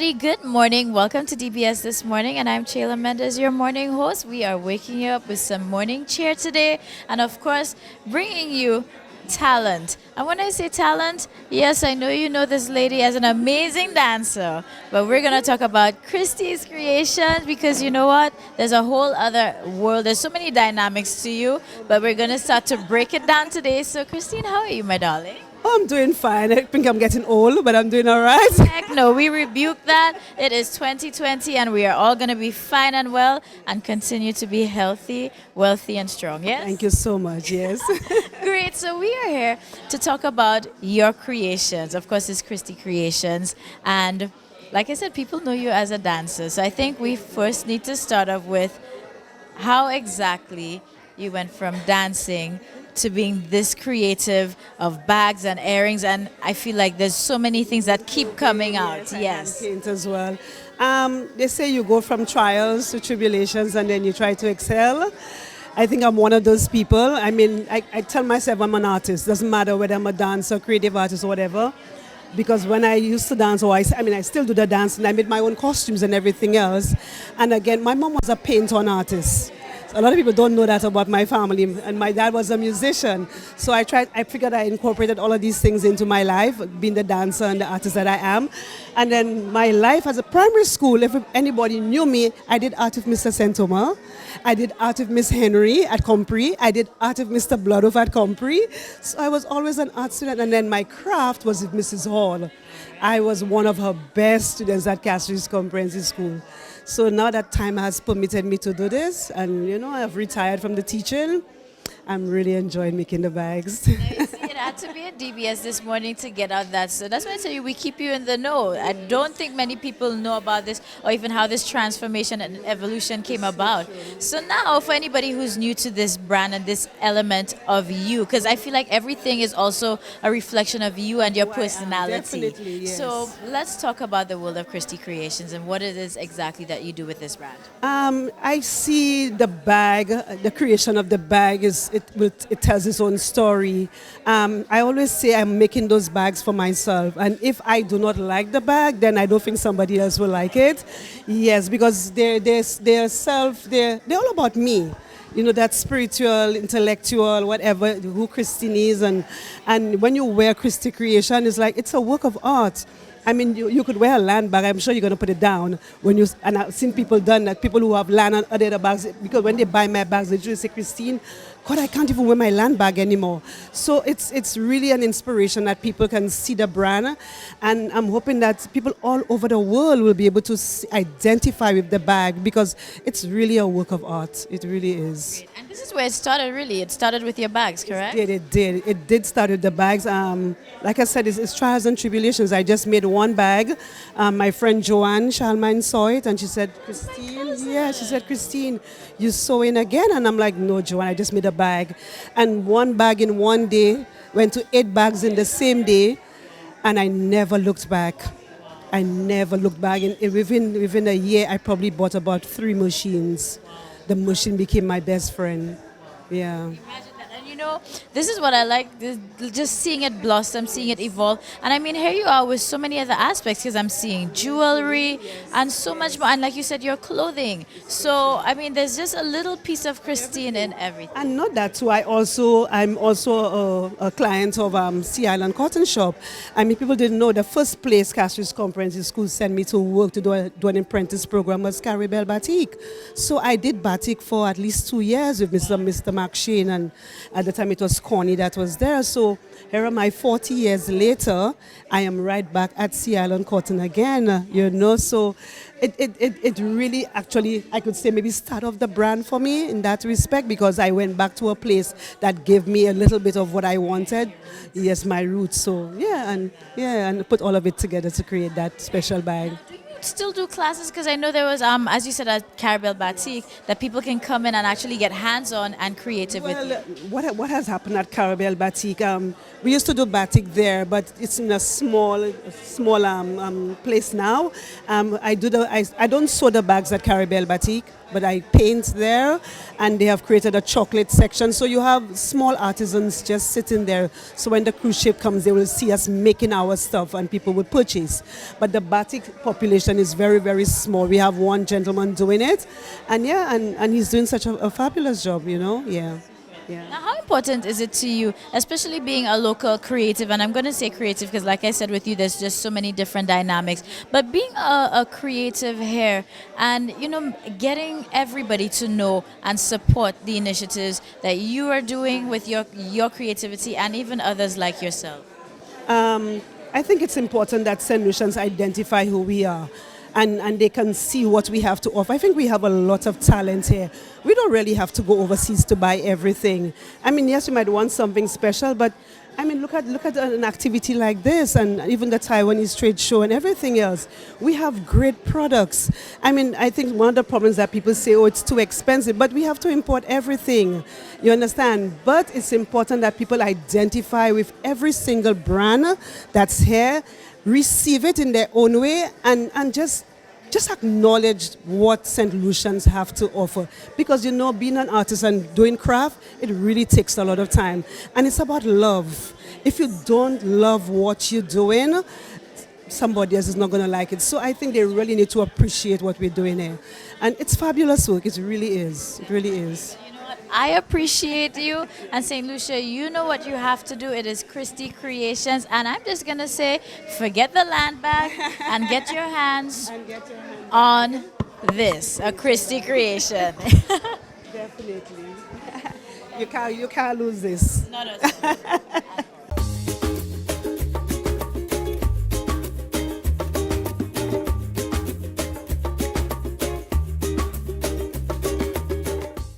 everybody. Good morning. Welcome to DBS This Morning, and I'm Chayla Mendez, your morning host. We are waking you up with some morning cheer today, and of course, bringing you talent. And when I say talent, yes, I know you know this lady as an amazing dancer, but we're going to talk about Christy's Creation because you know what? There's a whole other world. There's so many dynamics to you, but we're going to start to break it down today. So, Christine, how are you, my darling? Oh, I'm doing fine. I think I'm getting old, but I'm doing all right. Heck no, we rebuke that. It is 2020 and we are all going to be fine and well and continue to be healthy, wealthy, and strong. Yes? Thank you so much. Yes. Great. So we are here to talk about your creations. Of course, it's Christy Creations. And like I said, people know you as a dancer. So I think we first need to start off with how exactly you went from dancing to being this creative of bags and earrings, and I feel like there's so many things that keep coming out. Yes. Paint as well. They say you go from trials to tribulations and then you try to excel. I think I'm one of those people. I mean, I tell myself I'm an artist. Doesn't matter whether I'm a dancer, creative artist, or whatever. Because when I used to dance, I still do the dance, and I made my own costumes and everything else. And again, my mom was a paint-on artist. A lot of people don't know that about my family, and my dad was a musician. So I figured I incorporated all of these things into my life, being the dancer and the artist that I am. And then my life as a primary school, if anybody knew me, I did art with Mr. Sentoma. I did art with Miss Henry at Compre. I did art with Mr. Bloodhoff at Compre. So I was always an art student, and then my craft was with Mrs. Hall. I was one of her best students at Castries Comprehensive School. So now that time has permitted me to do this, and I've retired from the teaching. I'm really enjoying making the bags. It had to be at DBS this morning to get out that. So that's why I tell you, we keep you in the know. I don't think many people know about this or even how this transformation and evolution came about. So now, for anybody who's new to this brand and this element of you, because I feel like everything is also a reflection of you and your personality. Definitely, yes. So let's talk about the world of Christy Creations and what it is exactly that you do with this brand. I see the bag, the creation of the bag it tells its own story. I always say I'm making those bags for myself, and if I do not like the bag, then I don't think somebody else will like it. Yes, because they're all about me. That spiritual, intellectual, whatever, who Christine is, and when you wear Christy Creation, it's a work of art. I mean, you could wear a land bag. I'm sure you're going to put it down and I've seen people done that. People who have land and other bags, because when they buy my bags, they just say, Christine, God, I can't even wear my land bag anymore. So it's really an inspiration that people can see the brand, and I'm hoping that people all over the world will be able to identify with the bag because it's really a work of art. It really is. And this is where it started, really. It started with your bags, correct? It did. It did start with the bags. Like I said, it's trials and tribulations. I just made one bag. My friend Joanne Shalmine saw it and she said, Christine, she said, Christine, you sewing again? And I'm like, no, Joanne, I just made a bag. And one bag in one day went to 8 bags in the same day, and I never looked back. I never looked back. Within a year, I probably bought about 3 machines. The machine became my best friend. Yeah. Imagine that. And this is what I like, just seeing it blossom, seeing it evolve. And I mean, here you are with so many other aspects because I'm seeing jewelry and so much more. And like you said, your clothing. So, I mean, there's just a little piece of Christine in everything. And not that too. I'm also a client of Sea Island Cotton Shop. I mean, people didn't know the first place Castries Comprehensive School sent me to work to do an apprentice program was Caribel Batik. So I did batik for at least 2 years with Mr. Mark Shane, and at the time it was Connie that was there. So here am I 40 years later, I am right back at Sea Island Cotton again, so it really actually, I could say maybe start off the brand for me in that respect, because I went back to a place that gave me a little bit of what I wanted. Yes, my roots. So and put all of it together to create that special bag. Still do classes? Because I know there was, as you said, at Caribel Batik, that people can come in and actually get hands-on and creative with you. What has happened at Caribel Batik? We used to do batik there, but it's in a small place now. I don't sew the bags at Caribel Batik. but I paint there, and they have created a chocolate section. So you have small artisans just sitting there. So when the cruise ship comes, they will see us making our stuff, and people will purchase. But the batik population is very, very small. We have one gentleman doing it, and yeah, and he's doing such a fabulous job, you know. Yeah. Yeah. Now, how important is it to you, especially being a local creative? And I'm going to say creative because, like I said with you, there's just so many different dynamics. But being a creative here and, you know, getting everybody to know and support the initiatives that you are doing with your creativity and even others like yourself. I think it's important that St. Lucians identify who we are, and they can see what we have to offer. I think we have a lot of talent here. We don't really have to go overseas to buy everything. I mean, yes, you might want something special, but I mean, look at an activity like this, and even the Taiwanese trade show and everything else. We have great products. I mean, I think one of the problems that people say, oh, it's too expensive, but we have to import everything. You understand? But it's important that people identify with every single brand that's here, receive it in their own way, and just acknowledge what St. Lucians have to offer. Because, you know, being an artist and doing craft, it really takes a lot of time. And it's about love. If you don't love what you're doing, somebody else is not going to like it. So I think they really need to appreciate what we're doing here. And it's fabulous work. It really is. It really is. I appreciate you. And St. Lucia, you know what you have to do. It is Christy Creations. And I'm just going to say, forget the land bag and get your hands on this, a Christy Creation. Definitely. You can't lose this. No.